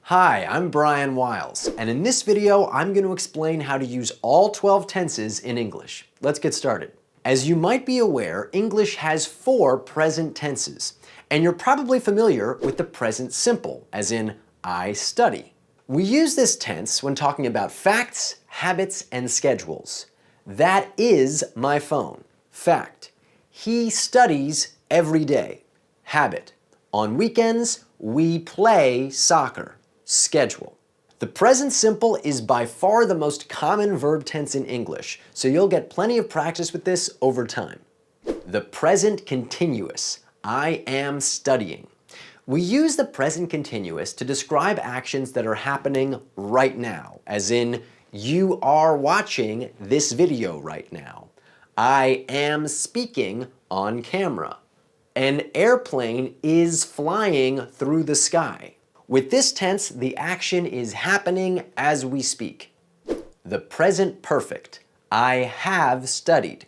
Hi, I'm Brian Wiles, and in this video, I'm going to explain how to use all 12 tenses in English. Let's get started. As you might be aware, English has 4 present tenses, and you're probably familiar with the present simple, as in, I study. We use this tense when talking about facts, habits, and schedules. That is my phone. Fact. He studies every day. Habit. On weekends, we play soccer. Schedule. The present simple is by far the most common verb tense in English, so you'll get plenty of practice with this over time. The present continuous. I am studying. We use the present continuous to describe actions that are happening right now, as in, you are watching this video right now. I am speaking on camera. An airplane is flying through the sky. With this tense, the action is happening as we speak. The present perfect. I have studied.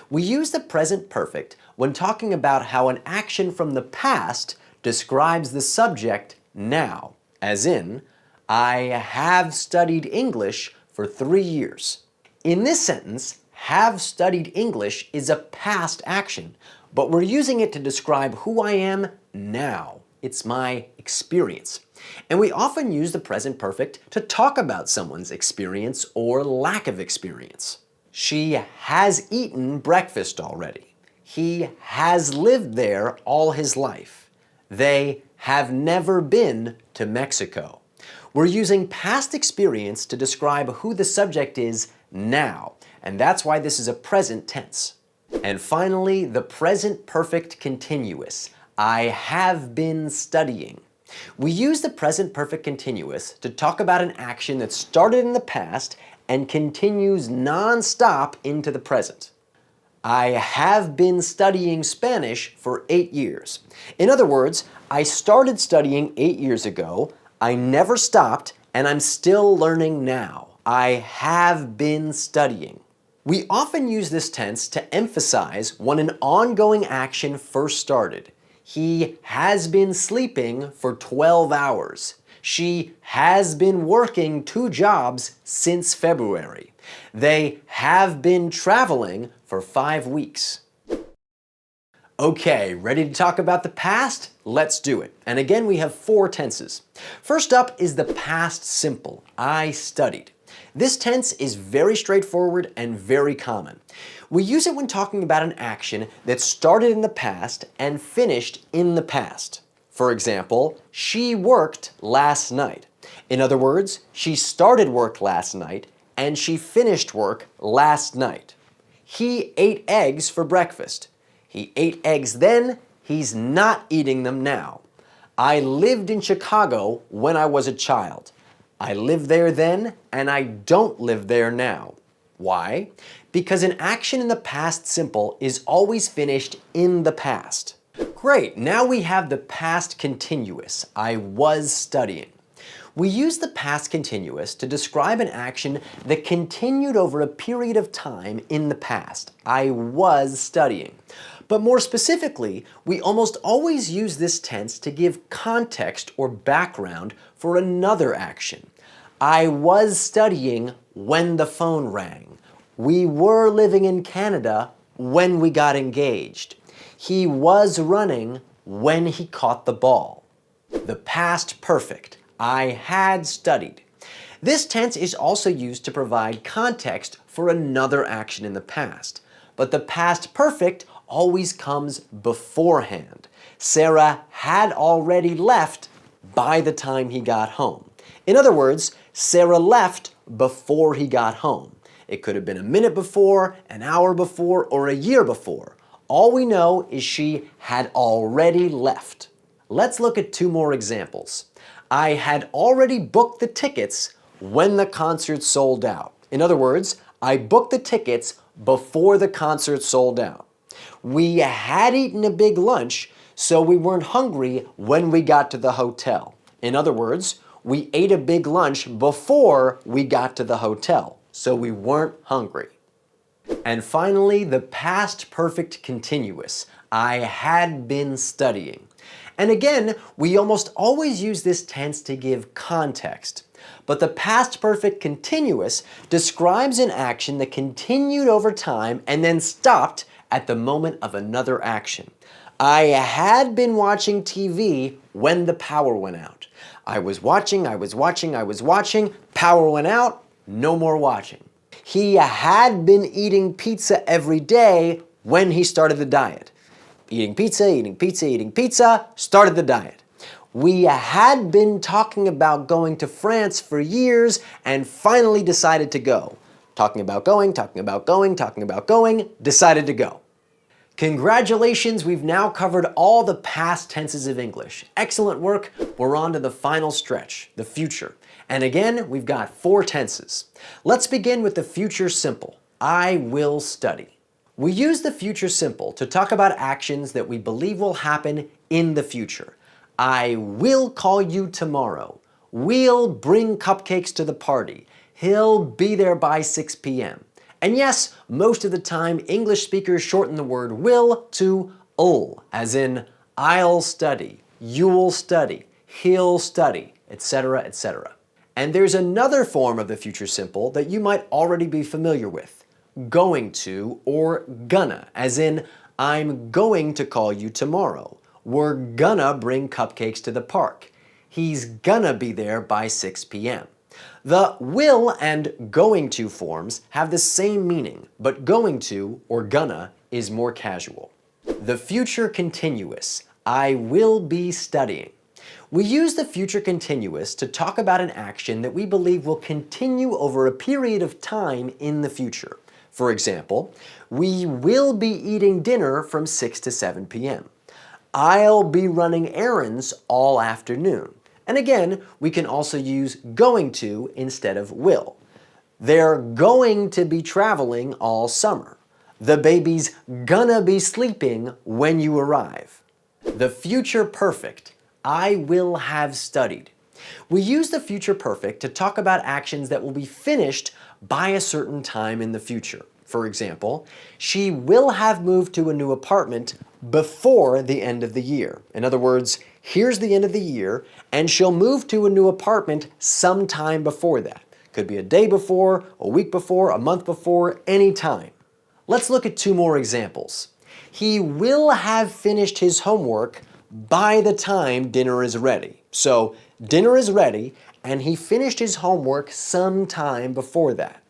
We use the present perfect when talking about how an action from the past describes the subject now, as in, I have studied English for 3 years. In this sentence, have studied English is a past action, but we're using it to describe who I am now. It's my experience. And we often use the present perfect to talk about someone's experience or lack of experience. She has eaten breakfast already. He has lived there all his life. They have never been to Mexico. We're using past experience to describe who the subject is now, and that's why this is a present tense. And finally, the present perfect continuous. I have been studying. We use the present perfect continuous to talk about an action that started in the past and continues non-stop into the present. I have been studying Spanish for 8 years. In other words, I started studying 8 years ago, I never stopped, and I'm still learning now. I have been studying. We often use this tense to emphasize when an ongoing action first started. He has been sleeping for 12 hours. She has been working 2 jobs since February. They have been traveling for 5 weeks. Okay, ready to talk about the past? Let's do it. And again, we have 4 tenses. First up is the past simple, I studied. This tense is very straightforward and very common. We use it when talking about an action that started in the past and finished in the past. For example, she worked last night. In other words, she started work last night and she finished work last night. He ate eggs for breakfast. He ate eggs then, he's not eating them now. I lived in Chicago when I was a child. I lived there then, and I don't live there now. Why? Because an action in the past simple is always finished in the past. Great, now we have the past continuous, I was studying. We use the past continuous to describe an action that continued over a period of time in the past. I was studying. But more specifically, we almost always use this tense to give context or background for another action. I was studying when the phone rang. We were living in Canada when we got engaged. He was running when he caught the ball. The past perfect. I had studied. This tense is also used to provide context for another action in the past. But the past perfect always comes beforehand. Sarah had already left by the time he got home. In other words, Sarah left before he got home. It could have been a minute before, an hour before, or a year before. All we know is she had already left. Let's look at 2 more examples. I had already booked the tickets when the concert sold out. In other words, I booked the tickets before the concert sold out. We had eaten a big lunch, so we weren't hungry when we got to the hotel. In other words, we ate a big lunch before we got to the hotel, so we weren't hungry. And finally, the past perfect continuous. I had been studying. And again, we almost always use this tense to give context. But the past perfect continuous describes an action that continued over time and then stopped at the moment of another action. I had been watching TV when the power went out. I was watching, power went out, no more watching. He had been eating pizza every day when he started the diet. Eating pizza, started the diet. We had been talking about going to France for years and finally decided to go. Talking about going, decided to go. Congratulations, we've now covered all the past tenses of English. Excellent work. We're on to the final stretch, the future. And again, we've got 4 tenses. Let's begin with the future simple. I will study. We use the future simple to talk about actions that we believe will happen in the future. I will call you tomorrow. We'll bring cupcakes to the party. He'll be there by 6 p.m. And yes, most of the time, English speakers shorten the word will to "ll," as in I'll study, you'll study, he'll study, etc., etc. And there's another form of the future simple that you might already be familiar with, going to or gonna, as in I'm going to call you tomorrow. We're gonna bring cupcakes to the park. He's gonna be there by 6 p.m. The will and going to forms have the same meaning, but going to, or gonna, is more casual. The future continuous, I will be studying. We use the future continuous to talk about an action that we believe will continue over a period of time in the future. For example, we will be eating dinner from 6 to 7 p.m. I'll be running errands all afternoon. And again, we can also use going to instead of will. They're going to be traveling all summer. The baby's gonna be sleeping when you arrive. The future perfect, I will have studied. We use the future perfect to talk about actions that will be finished by a certain time in the future. For example, she will have moved to a new apartment before the end of the year. In other words, here's the end of the year, and she'll move to a new apartment sometime before that. Could be a day before, a week before, a month before, any time. Let's look at 2 more examples. He will have finished his homework by the time dinner is ready. So, dinner is ready, and he finished his homework sometime before that.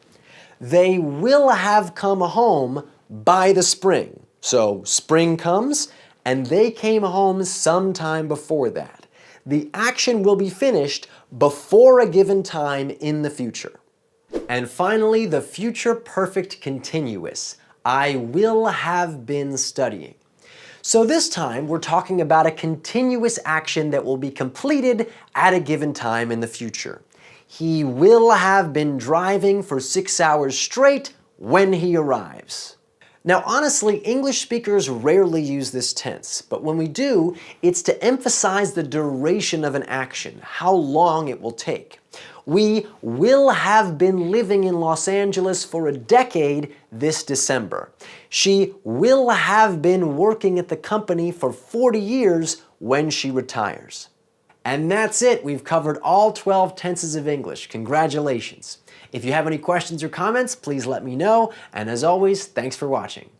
They will have come home by the spring. So, spring comes, and they came home sometime before that. The action will be finished before a given time in the future. And finally, the future perfect continuous. I will have been studying. So this time, we're talking about a continuous action that will be completed at a given time in the future. He will have been driving for 6 hours straight when he arrives. Now honestly, English speakers rarely use this tense, but when we do, it's to emphasize the duration of an action, how long it will take. We will have been living in Los Angeles for a decade this December. She will have been working at the company for 40 years when she retires. And that's it. We've covered all 12 tenses of English. Congratulations. If you have any questions or comments, please let me know. And as always, thanks for watching.